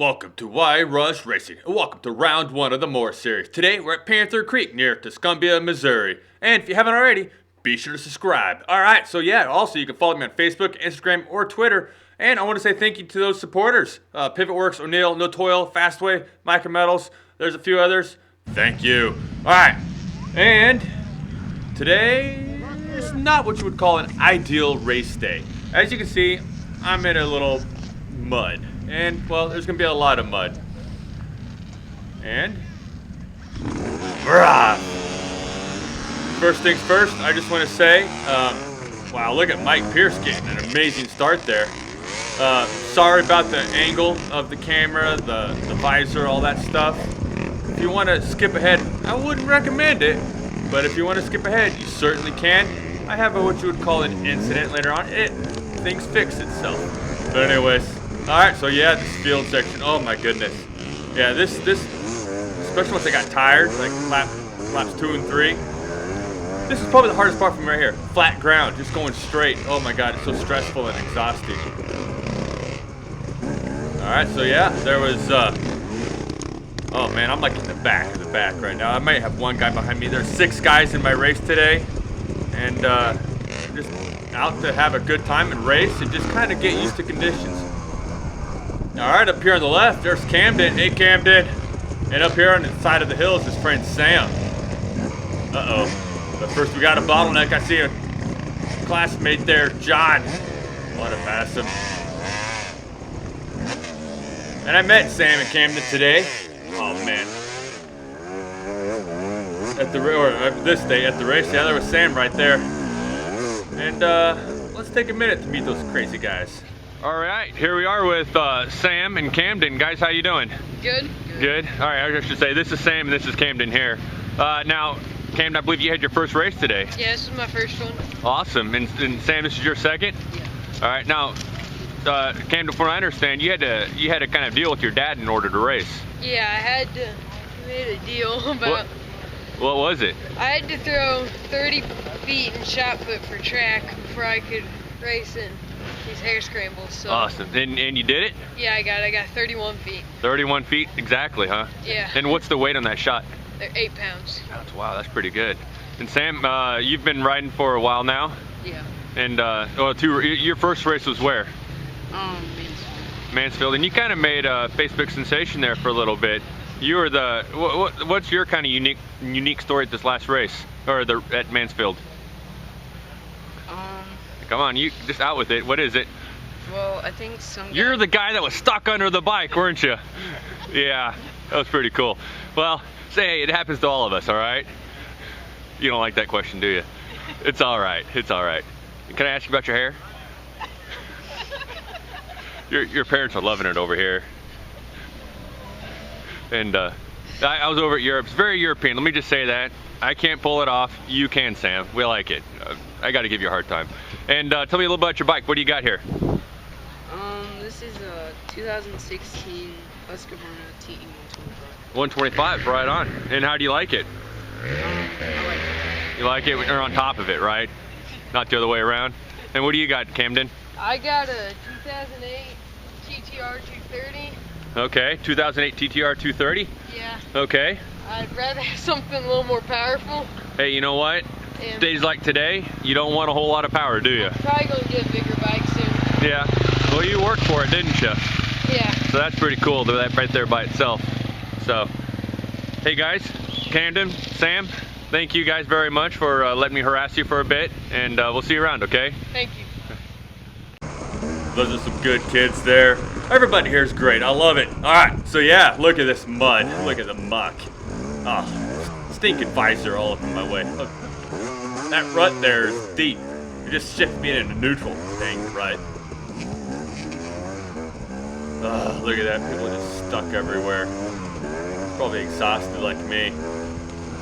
Welcome to Why Rush Racing, and welcome to round 1 of the Moore series. Today we're at Panther Creek near Tuscumbia, Missouri. And if you haven't already, be sure to subscribe. Alright, so yeah, also you can follow me on Facebook, Instagram, or Twitter. And I want to say thank you to those supporters. Pivotworks, O'Neill, No Toil, Fastway, Micrometals, there's a few others. Thank you. Alright, and today is not what you would call an ideal race day. As you can see, I'm in a little mud. And, well, there's going to be a lot of mud. And... First things first, I just want to say, wow, look at Mike Pierce getting an amazing start there. Sorry about the angle of the camera, the visor, all that stuff. If you want to skip ahead, I wouldn't recommend it. But if you want to skip ahead, you certainly can. I have what you would call an incident later on. Things fix itself. But anyways... Alright, so yeah, this field section, oh my goodness. Yeah, this, especially once I got tired, like laps 2 and 3. This is probably the hardest part for me right here. Flat ground, just going straight. Oh my god, it's so stressful and exhausting. Alright, so yeah, there was, oh man, I'm like in the back of the back right now. I might have one guy behind me. There's 6 guys in my race today. And, just out to have a good time and race and just kind of get used to conditions. Alright, up here on the left, there's Camden. Hey, Camden. And up here on the side of the hill is his friend Sam. Uh-oh. But first we got a bottleneck. I see a classmate there, John. What a pass him. And I met Sam and Camden today. Oh, man. At this day, at the race. Yeah, there was Sam right there. And, let's take a minute to meet those crazy guys. All right, here we are with Sam and Camden. Guys, how you doing? Good. Good? All right, I should say, this is Sam and this is Camden here. Now, Camden, I believe you had your first race today. Yeah, this is my first one. Awesome. And Sam, this is your second? Yeah. All right, now, Camden, from what I understand, you had to kind of deal with your dad in order to race. Yeah, I made a deal about... What was it? I had to throw 30 feet in shot put for track before I could race in these Hare Scrambles. So. Awesome. And you did it? Yeah, I got 31 feet. 31 feet, exactly, huh? Yeah. And what's the weight on that shot? They're 8 pounds. Wow, that's pretty good. And Sam, you've been riding for a while now? Yeah. And your first race was where? Mansfield. Mansfield. And you kind of made a Facebook sensation there for a little bit. You were what's your kind of unique story at this last race, or at Mansfield? Come on, you just out with it. What is it? Well, I think You're the guy that was stuck under the bike, weren't you? Yeah, that was pretty cool. Well, say it happens to all of us, all right? You don't like that question, do you? It's all right. It's all right. Can I ask you about your hair? Your parents are loving it over here. And I was over at Europe. It's very European. Let me just say that. I can't pull it off. You can, Sam. We like it. I got to give you a hard time. And tell me a little about your bike. What do you got here? This is a 2016 Tuscumbia TE 125. 125, right on. And how do you like it? I like it. You like it when you're on top of it, right? Not the other way around. And what do you got, Camden? I got a 2008 TTR 230. Okay, 2008 TTR 230? Yeah. Okay. I'd rather have something a little more powerful. Hey, you know what? Days like today, you don't want a whole lot of power, do you? I'm probably going to get a bigger bike soon. Yeah. Well, you worked for it, didn't you? Yeah. So that's pretty cool, that right there by itself. So, hey guys, Camden, Sam, thank you guys very much for letting me harass you for a bit, and we'll see you around, okay? Thank you. Those are some good kids there. Everybody here is great. I love it. All right, so yeah, look at this mud. Look at the muck. Oh, stinking visor all up in my way. Look, that rut there is deep. It just shifted me into neutral. Dang right. Look at that. People just stuck everywhere. Probably exhausted like me.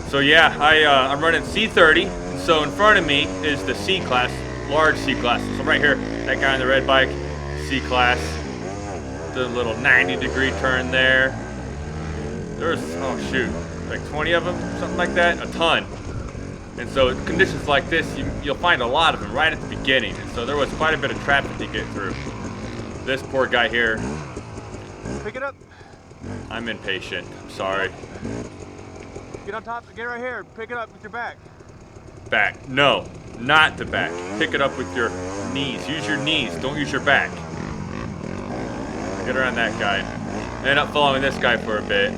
So yeah, I'm running C30. So in front of me is the C class, large C class. So right here, that guy on the red bike, C class. The little 90-degree turn there. There's, oh shoot, like 20 of them, something like that, a ton. And so conditions like this, you'll find a lot of them right at the beginning. And so there was quite a bit of traffic to get through. This poor guy here, Pick it up. I'm impatient. I'm sorry. Get on top. Get right here. Pick it up with your back. Back. No, not the back. Pick it up with your knees. Use your knees. Don't use your back. Get around that guy. End up following this guy for a bit.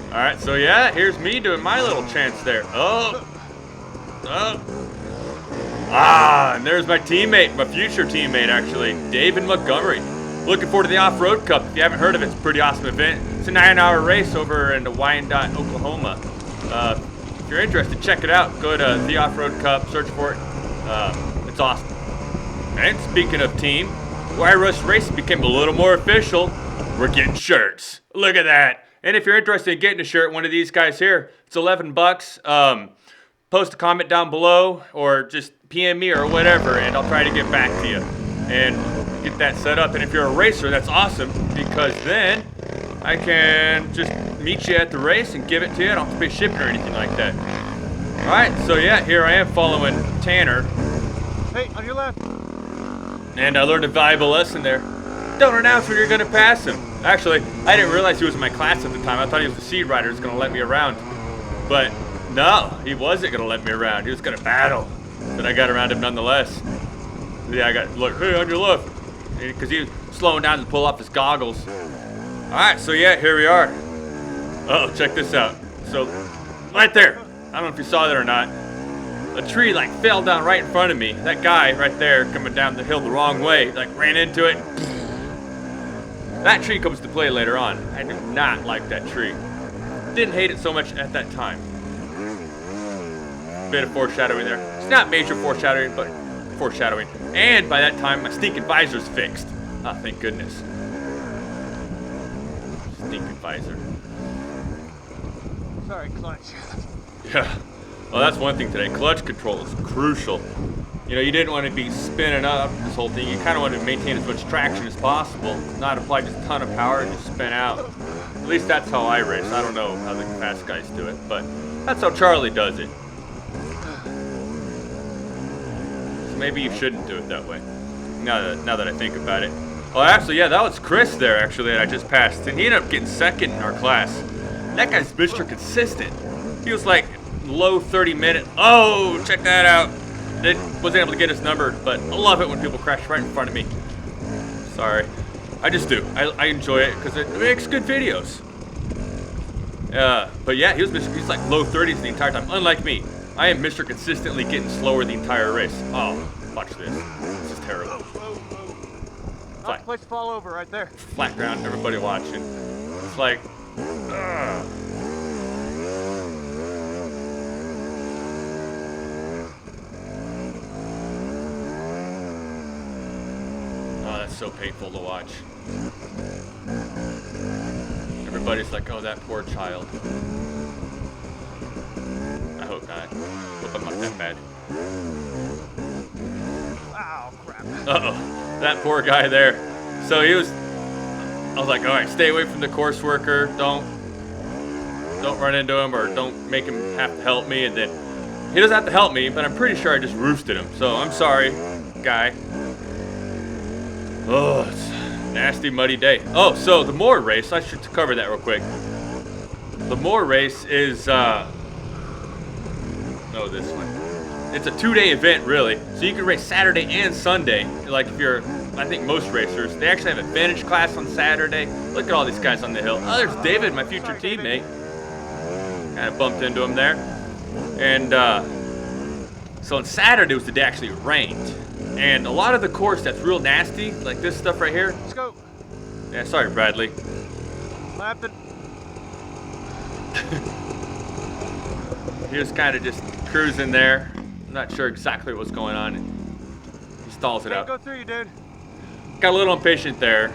Alright, so yeah, here's me doing my little chance there. Oh. And there's my teammate, my future teammate actually, David Montgomery. Looking forward to the Off-Road Cup. If you haven't heard of it, it's a pretty awesome event. It's a 9-hour race over in Wyandotte, Oklahoma. If you're interested, check it out. Go to the Off-Road Cup, search for it. It's awesome. And speaking of team, Wire Rush Racing became a little more official. We're getting shirts. Look at that. And if you're interested in getting a shirt, one of these guys here, it's $11. Post a comment down below or just PM me or whatever, and I'll try to get back to you and get that set up. And if you're a racer, that's awesome, because then I can just meet you at the race and give it to you. I don't have to pay shipping or anything like that. All right, so yeah, here I am following Tanner. Hey, on your left. And I learned a valuable lesson there. Don't announce when you're going to pass him. Actually, I didn't realize he was in my class at the time. I thought he was the seed rider, was going to let me around. But no, he wasn't going to let me around. He was going to battle. But I got around him nonetheless. Yeah, I got, look, hey, on your left. Because he was slowing down to pull off his goggles. All right, so yeah, here we are. Uh-oh, check this out. So, right there. I don't know if you saw that or not. A tree, like, fell down right in front of me. That guy right there coming down the hill the wrong way, like, ran into it. That tree comes to play later on. I do not like that tree. Didn't hate it so much at that time. Bit of foreshadowing there. It's not major foreshadowing, but foreshadowing. And by that time, my stinking visor's fixed. Ah, thank goodness. Stinking visor. Sorry, clutch. Yeah. Well, that's one thing today. Clutch control is crucial. You know, you didn't want to be spinning up this whole thing. You kind of wanted to maintain as much traction as possible, not apply just a ton of power and just spin out. At least that's how I race. I don't know how the fast guys do it, but that's how Charlie does it. So maybe you shouldn't do it that way. Now that I think about it. Oh, actually, yeah, that was Chris there, actually, that I just passed. And he ended up getting second in our class. That guy's Mr. Consistent. He was like low 30-minute. Oh, check that out. Wasn't able to get his number, but I love it when people crash right in front of me. Sorry. I just do. I enjoy it because it makes good videos. But yeah, he's like low 30s the entire time. Unlike me, I am Mr. Consistently getting slower the entire race. Oh, watch this. This is terrible. Flat place to fall over right there. Flat ground, everybody watching. It's like, so painful to watch. Everybody's like, oh, that poor child. I hope not. Hope I'm not that bad. Wow, crap. Uh-oh. That poor guy there. So I was like, all right, stay away from the course worker. Don't run into him or don't make him have to help me. And then he doesn't have to help me, but I'm pretty sure I just roosted him. So I'm sorry, guy. Oh, it's a nasty, muddy day. Oh, so the Moore race, I should cover that real quick. The Moore race is, this one. It's a 2-day event, really. So you can race Saturday and Sunday. Like if you're, I think most racers, they actually have a vintage class on Saturday. Look at all these guys on the hill. Oh, there's David, my future teammate. Kind of bumped into him there. And, so on Saturday was the day actually it rained. And a lot of the course that's real nasty, like this stuff right here. Let's go. Yeah, sorry, Bradley. Lapping. He was kind of just cruising there. I'm not sure exactly what's going on. And he stalls it Can't out. go through you, dude. Got a little impatient there.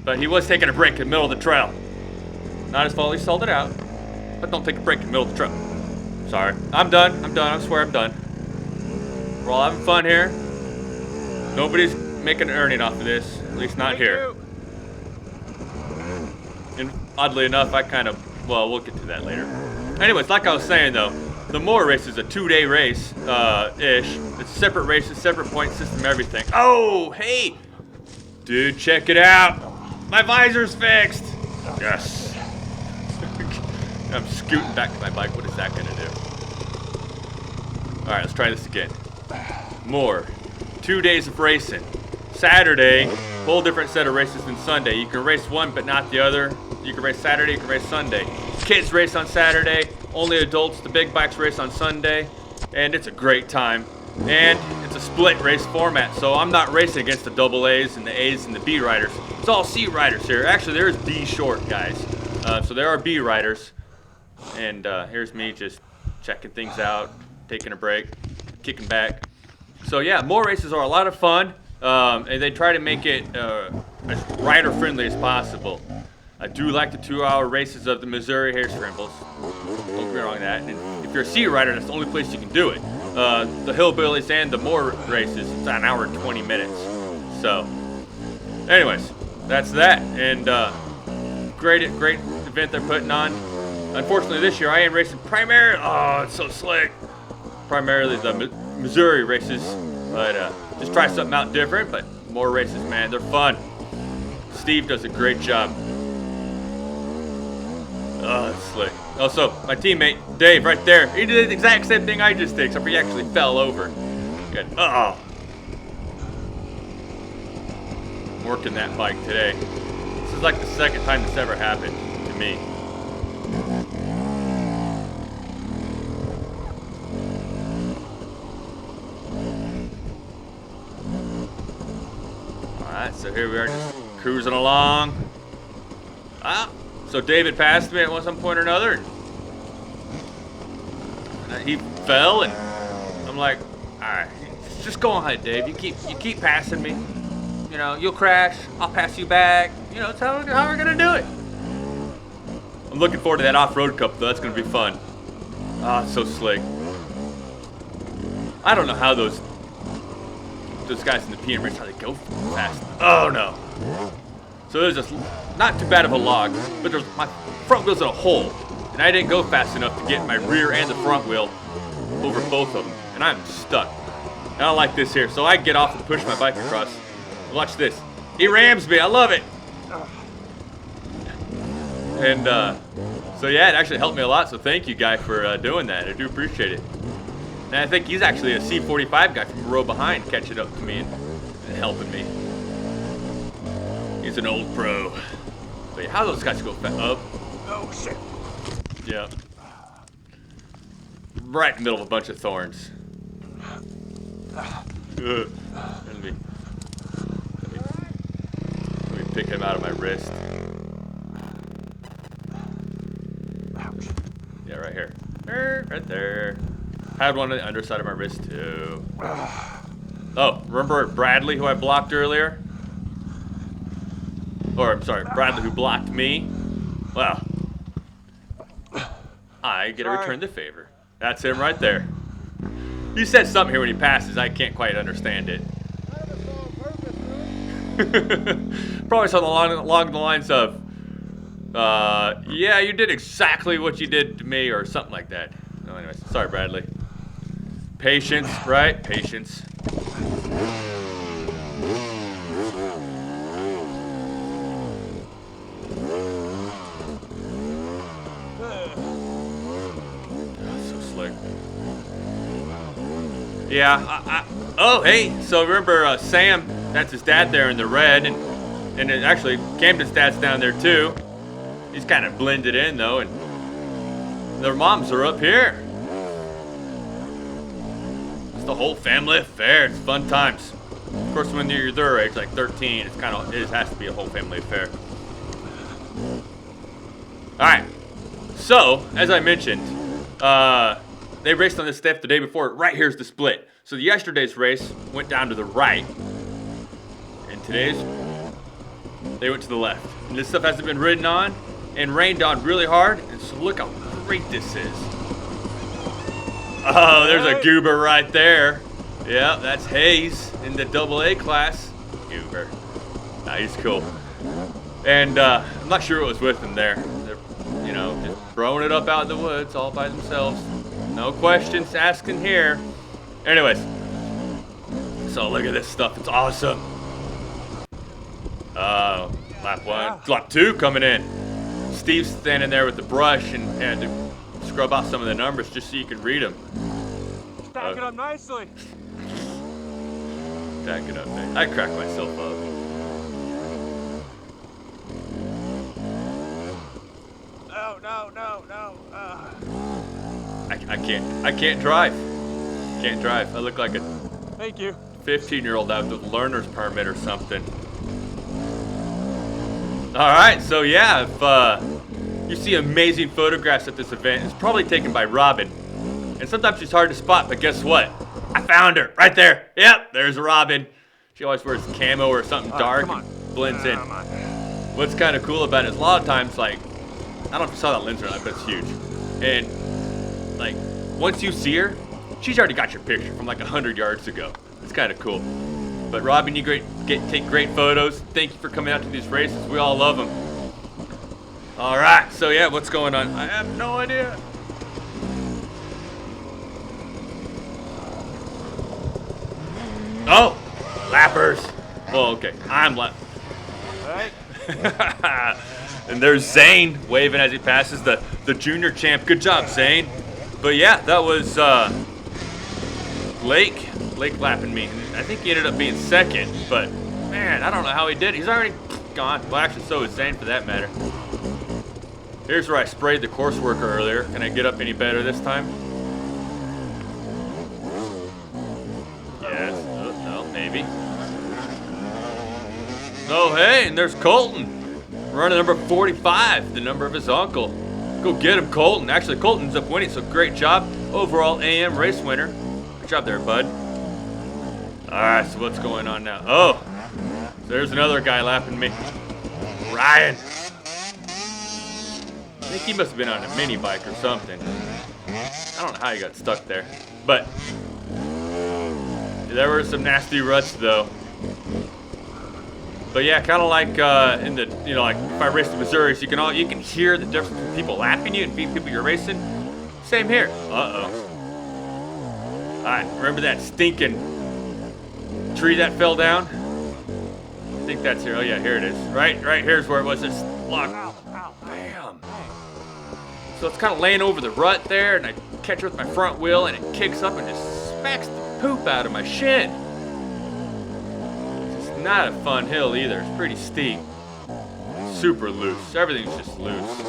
But he was taking a break in the middle of the trail. Not his fault, he stalled it out. But don't take a break in the middle of the trail. Sorry. I'm done. I swear I'm done. We're all having fun here. Nobody's making an earning off of this, at least not here. And oddly enough, we'll get to that later. Anyways, like I was saying though, the Moore race is a 2-day race, ish. It's separate races, separate point system, everything. Oh, hey! Dude, check it out. My visor's fixed. Yes. I'm scooting back to my bike. What is that gonna do? All right, let's try this again. More. 2 days of racing. Saturday, whole different set of races than Sunday. You can race one, but not the other. You can race Saturday, you can race Sunday. Kids race on Saturday. Only adults, the big bikes race on Sunday. And it's a great time. And it's a split race format, so I'm not racing against the double A's and the A's and the B riders. It's all C riders here. Actually, there's B short guys. So there are B riders. And here's me just checking things out, taking a break, kicking back. So yeah, more races are a lot of fun. And they try to make it as rider friendly as possible. I do like the 2-hour races of the Missouri Hare Scrambles. Don't get me wrong on that. And if you're a C rider, that's the only place you can do it. The Hillbillies and the Moore races, it's an hour and 20 minutes. So, anyways, that's that. And great event they're putting on. Unfortunately, this year I am racing primarily. Oh, it's so slick. Primarily the Missouri races, but just try something out different. But more races, man, they're fun. Steve does a great job. Oh, it's slick. Also, my teammate, Dave, right there, he did the exact same thing I just did, except for he actually fell over. Good. Uh-oh. I'm working that bike today. This is like the second time this ever happened to me. Alright, so here we are just cruising along. So David passed me at some point or another. And he fell, and I'm like, all right, just go on, Dave. You keep passing me. You know, you'll crash. I'll pass you back. You know, that's how we're gonna do it. I'm looking forward to that off-road cup, though. That's gonna be fun. Ah, it's so slick. I don't know how those guys in the PM race, how they go fast. Oh no. So there's just not too bad of a log, but there's my front wheel's in a hole, and I didn't go fast enough to get my rear and the front wheel over both of them, and I'm stuck. I don't like this here, so I get off and push my bike across. Watch this. He rams me. I love it. And so yeah, it actually helped me a lot. So thank you, guy, for doing that. I do appreciate it. And I think he's actually a C45 guy from a row behind, catching up to me and helping me. He's an old pro. Wait, how do those guys go up? Oh, shit. Yeah. Right in the middle of a bunch of thorns. Let me pick him out of my wrist. Ouch. Yeah, right here. Right there. Had one on the underside of my wrist, too. Oh, remember Bradley, who I blocked earlier? Or, I'm sorry, Bradley, who blocked me. Well, I get to return the favor. That's him right there. He said something here when he passes. I can't quite understand it. Probably something along the lines of, yeah, you did exactly what you did to me, or something like that. No, anyways, sorry, Bradley. Patience, right? Patience. Yeah, oh, hey, so remember Sam, that's his dad there in the red, and it actually, Camden's dad's down there too. He's kind of blended in though, and their moms are up here. It's the whole family affair, it's fun times. Of course, when you're their age, like 13, it has to be a whole family affair. All right, so, as I mentioned, they raced on this stuff the day before. Right here's the split. So yesterday's race went down to the right, and today's they went to the left. And this stuff hasn't been ridden on and rained on really hard. And so look how great this is. Oh, there's a goober right there. Yeah, that's Hayes in the AA class. Goober. Nah, he's cool. And I'm not sure what was with him there. They're, you know, just throwing it up out in the woods all by themselves. No questions asking here. Anyways, so look at this stuff. It's awesome. Lap 1, lap 2 coming in. Steve's standing there with the brush and had to scrub out some of the numbers just so you can read them. Stack it up nicely. Stack it up, man. I crack myself up. No. I can't drive. Can't drive. I look like a Thank you. 15-year-old out with a learner's permit or something. Alright, so yeah, if you see amazing photographs at this event, it's probably taken by Robin. And sometimes she's hard to spot, but guess what? I found her right there. Yep, there's Robin. She always wears camo or something dark and blends in. What's kind of cool about it is a lot of times, like, I don't know if you saw that lens or not, but it's huge. And, like, once you see her, she's already got your picture from like 100 yards ago. It's kind of cool. But Robin, you take great photos. Thank you for coming out to these races. We all love them. All right, so yeah, what's going on? I have no idea. Oh, lappers. Well, okay, I'm lap. Right. And there's Zane waving as he passes the junior champ. Good job, Zane. But yeah, that was Lake lapping me. I think he ended up being second, but man, I don't know how he did. He's already gone. Well, actually, so is Zane for that matter. Here's where I sprayed the course worker earlier. Can I get up any better this time? Yes. No, maybe. Oh, hey, and there's Colton. Running number 45, the number of his uncle. Go get him, Colton. Actually, Colton's up winning, so great job. Overall AM race winner. Good job there, bud. Alright, so what's going on now? Oh, so there's another guy lapping me. Ryan. I think he must have been on a mini bike or something. I don't know how he got stuck there. But there were some nasty ruts though. But yeah, kind of like in the, you know, like if I race in Missouri, so you can hear the difference between people lapping you and people you're racing. Same here. Uh-oh. Alright, remember that stinking tree that fell down? I think that's here. Oh yeah, here it is. Right here's where it was. This lock. Bam. So it's kind of laying over the rut there, and I catch it with my front wheel, and it kicks up and just smacks the poop out of my shin. It's not a fun hill either. It's pretty steep. Super loose. Everything's just loose.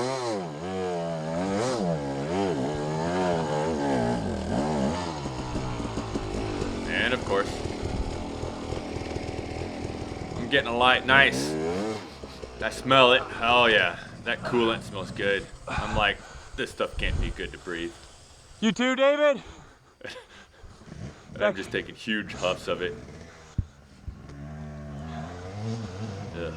And of course, I'm getting a light. Nice. I smell it. Oh yeah, that coolant smells good. I'm like, this stuff can't be good to breathe. You too, David? I'm just taking huge huffs of it. Ugh.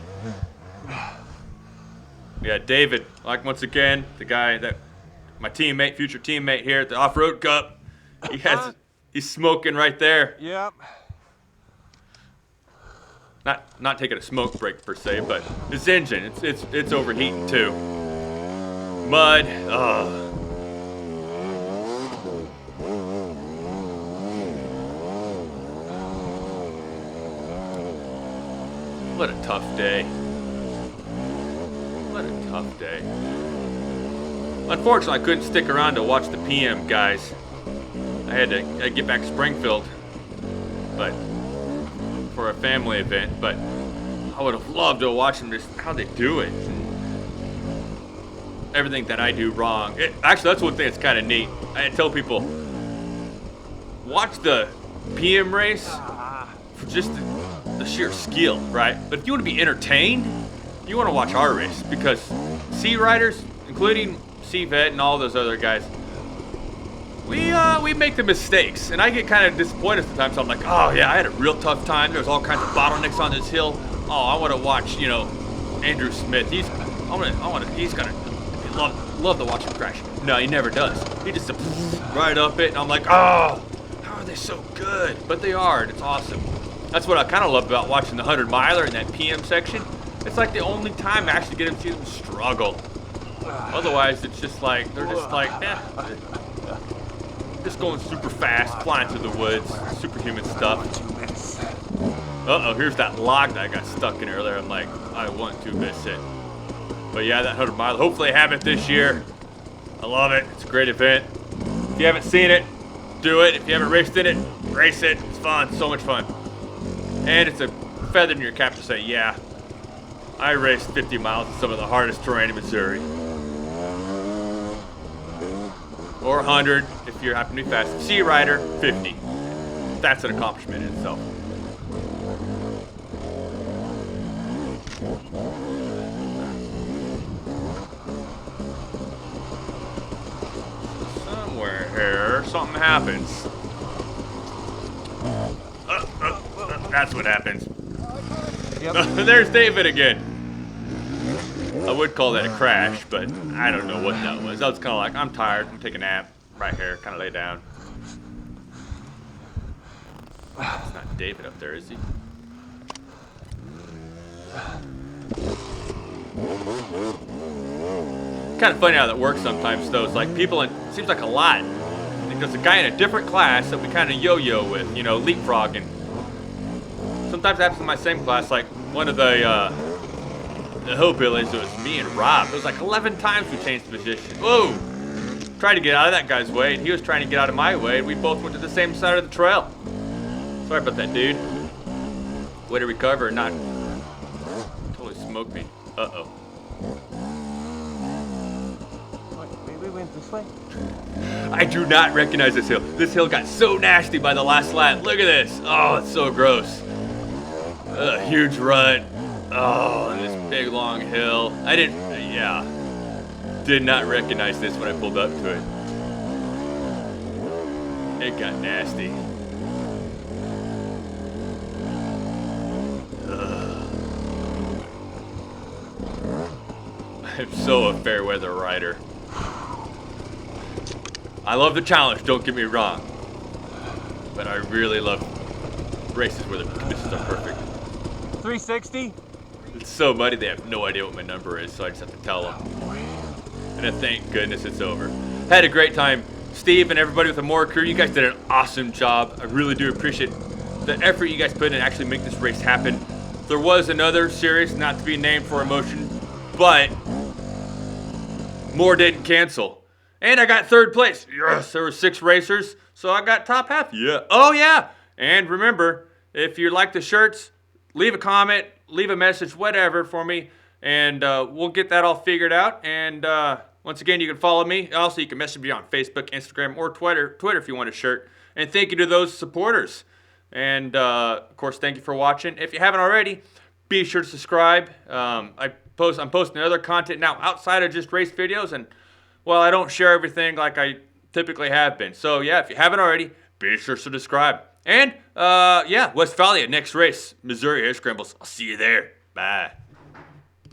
Yeah, David, like once again, the guy that my teammate, future teammate here at the Off-Road Cup, he's smoking right there. Yep. Not taking a smoke break per se, but his engine, it's overheating too. Mud, What a tough day. What a tough day. Unfortunately, I couldn't stick around to watch the PM guys. I had to get back to Springfield, but for a family event. But I would have loved to watch them just how they do it. Everything that I do wrong. Actually, that's one thing that's kind of neat. I tell people, watch the PM race for just the sheer skill, right? But if you want to be entertained, you want to watch our race, because C riders, including C-Vet and all those other guys, we make the mistakes, and I get kind of disappointed sometimes. So I'm like, oh yeah, I had a real tough time. There's all kinds of bottlenecks on this hill. Oh, I want to watch, you know, Andrew Smith. He's gonna love to watch him crash. No, he never does. He just right up it, and I'm like, oh, how are they so good? But they are, and it's awesome. That's what I kind of love about watching the 100 miler in that PM section. It's like the only time I actually get to see them struggle. Otherwise, it's just like, they're just like, eh. Just going super fast, flying through the woods, superhuman stuff. Uh-oh, here's that log that I got stuck in earlier. I'm like, I want to miss it. But yeah, that 100 mile, hopefully I have it this year. I love it. It's a great event. If you haven't seen it, do it. If you haven't raced in it, race it. It's fun, so much fun. And it's a feather in your cap to say, yeah, I raced 50 miles in some of the hardest terrain in Missouri. Or 100 if you happen to be fast. Sea Rider, 50. That's an accomplishment in itself. Somewhere here, something happens. That's what happens. Yep. There's David again. I would call that a crash, but I don't know what that was. I was kind of like, I'm tired. I'm taking a nap right here, kind of lay down. It's not David up there, is he? Kind of funny how that works sometimes, though. It's like people, it seems like a lot. I think there's a guy in a different class that we kind of yo-yo with, you know, leapfrogging. Sometimes it happens in my same class, like one of the hillbillies, it was me and Rob. It was like 11 times we changed position. Whoa! Tried to get out of that guy's way, and he was trying to get out of my way, and we both went to the same side of the trail. Sorry about that, dude. Way to recover and not totally smoke me. Uh-oh. We went this way? I do not recognize this hill. This hill got so nasty by the last lap. Look at this. Oh, it's so gross. Huge rut. Oh, and this big long hill. Did not recognize this when I pulled up to it. It got nasty. I'm so a fair weather rider. I love the challenge, don't get me wrong. But I really love races where the conditions are perfect. 360? It's so muddy, they have no idea what my number is, so I just have to tell them. And then thank goodness it's over. Had a great time. Steve and everybody with the Moore crew, you guys did an awesome job. I really do appreciate the effort you guys put in to actually make this race happen. There was another series, not to be named for emotion, but Moore didn't cancel. And I got third place. Yes, there were 6 racers, so I got top half. Yeah. Oh, yeah. And remember, if you like the shirts, leave a comment, leave a message, whatever for me, and we'll get that all figured out. And once again, you can follow me. Also, you can message me on Facebook, Instagram, or Twitter if you want a shirt. And thank you to those supporters. And, of course, thank you for watching. If you haven't already, be sure to subscribe. I'm posting other content now outside of just race videos, and well, I don't share everything like I typically have been. So yeah, if you haven't already, be sure to subscribe. And yeah, Westphalia next race, Missouri Hare Scrambles. I'll see you there. Bye.